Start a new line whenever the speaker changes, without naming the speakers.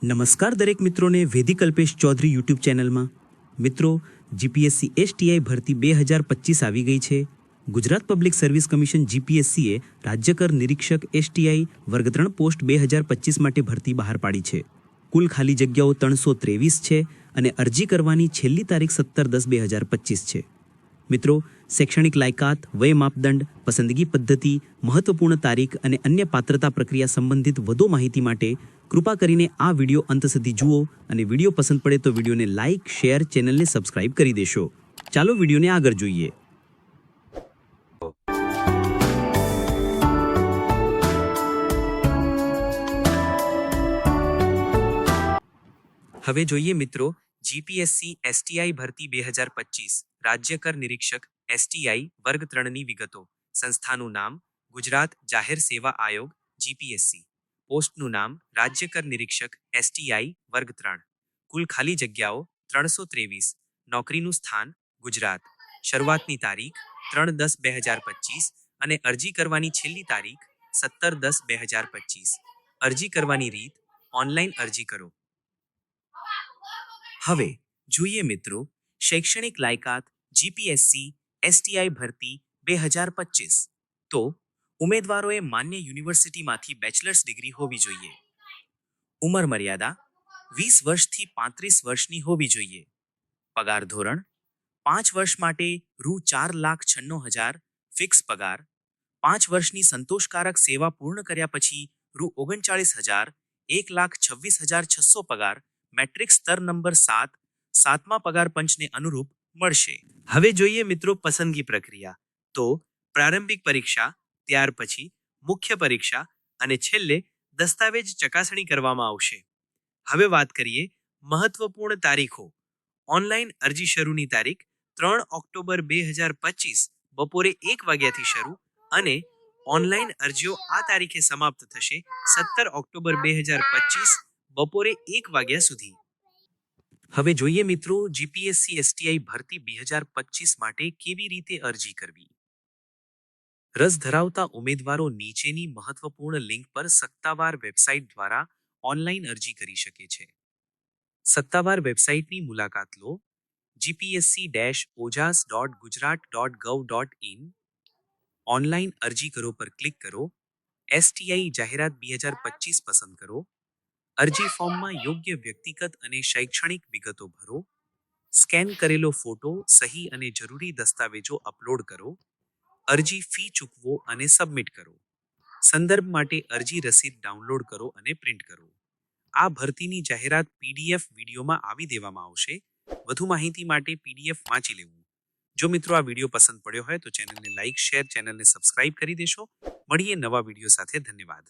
નમસ્કાર દરેક મિત્રોને વેદિક કલ્પેશ ચૌધરી યુટ્યુબ ચેનલમાં. મિત્રો, જીપીએસસી એસટીઆઈ ભરતી 2025 આવી ગઈ છે. ગુજરાત પબ્લિક સર્વિસ કમિશન જીપીએસસીએ રાજ્યકર નિરીક્ષક એસટીઆઈ વર્ગ 3 પોસ્ટ 2025 માટે ભરતી બહાર પાડી છે. કુલ ખાલી જગ્યાઓ 323 છે અને અરજી કરવાની છેલ્લી તારીખ 17/10/2025 છે. મિત્રો, શૈક્ષણિક લાયકાત, વય માપદંડ, પસંદગી પદ્ધતિ, મહત્વપૂર્ણ તારીખ અને અન્ય પાત્રતા પ્રક્રિયા સંબંધિત વધુ માહિતી માટે કૃપા કરીને આ વિડીયો અંત સુધી જુઓ અને વિડીયો પસંદ પડે તો વિડીયોને લાઇક, શેર, ચેનલને સબસ્ક્રાઇબ કરી દેશો. ચાલો વિડીયોને આગળ જોઈએ. હવે જોઈએ મિત્રો, જીપીએસસી એસટીઆઈ ભરતી 2025 રાજ્યકર નિરીક્ષક એસટીઆઈ વર્ગ 3ની વિગતો. સંસ્થાનું નામ ગુજરાત જાહેર સેવા આયોગ જીપીએસસી. પોસ્ટનું નામ રાજ્યકર નિરીક્ષક એસટીઆઈ વર્ગ 3. કુલ ખાલી જગ્યાઓ 323. નોકરીનું સ્થાન ગુજરાત. શરૂઆતની તારીખ 3/10/2025 અને અરજી કરવાની છેલ્લી તારીખ 17/10/2025. અરજી કરવાની રીત: ઓનલાઈન અરજી કરો. હવે જોઈએ મિત્રો, શૈક્ષણિક લાયકાત જીપીએસસી એસટીઆઈ ભરતી 2025. તો ઉમેદવારોએ માન્ય યુનિવર્સિટીમાંથી બેચલર્સ ડિગ્રી હોવી જોઈએ. ઉંમર મર્યાદા 20 વર્ષથી 35 વર્ષની હોવી જોઈએ. પગાર ધોરણ: 5 વર્ષ માટે ₹4,96,000 ફિક્સ પગાર. 5 વર્ષની સંતોષકારક સેવા પૂર્ણ કર્યા પછી ₹39,000 1,26,600 પગાર મેટ્રિક સ્તર નંબર 7 સાતમા પગાર પંચને અનુરૂપ મળશે. હવે જોઈએ મિત્રો પસંદગી પ્રક્રિયા. તો પ્રારંભિક પરીક્ષા, ત્યાર પછી મુખ્ય પરીક્ષા અને છેલ્લે દસ્તાવેજ ચકાસણી કરવામાં આવશે. હવે વાત કરીએ મહત્વપૂર્ણ તારીખો. ઓનલાઈન અરજી શરૂની તારીખ 3 ઓક્ટોબર 2025 બપોરે 1 વાગ્યાથી શરૂ અને ઓનલાઈન અરજીઓ આ તારીખે સમાપ્ત થશે 17 ઓક્ટોબર 2025 બપોરે 1 વાગ્યા સુધી. હવે જોઈએ મિત્રો, જીપીએસસી એસટીઆઈ ભરતી 2025 માટે કેવી રીતે અરજી કરવી. રસ ધરાવતા ઉમેદવારો નીચેની મહત્વપૂર્ણ લિંક પર સત્તાવાર વેબસાઇટ દ્વારા ઓનલાઈન અરજી કરી શકે છે. સત્તાવાર વેબસાઇટની મુલાકાત લો. gpsc-ojas.gujarat.gov.in. ઓનલાઈન અરજી કરો પર ક્લિક કરો. એસટીઆઈ જાહેરાત 2025 પસંદ કરો. અરજી ફોર્મમાં યોગ્ય વ્યક્તિગત અને શૈક્ષણિક વિગતો ભરો. સ્કેન કરેલો ફોટો, સહી અને જરૂરી દસ્તાવેજો અપલોડ કરો. અરજી ફી ચૂકવો અને સબમિટ કરો. સંદર્ભ માટે અરજી રસીદ ડાઉનલોડ કરો અને પ્રિન્ટ કરો. આ ભરતીની જાહેરાત પીડીએફ વિડીયોમાં આવી દેવામાં આવશે. વધુ માહિતી માટે પીડીએફ વાંચી લેવું. જો મિત્રો આ વિડીયો પસંદ પડ્યો હોય તો ચેનલને લાઇક, શેર, ચેનલને સબસ્ક્રાઇબ કરી દેશો. મળીએ નવા વિડીયો સાથે. ધન્યવાદ.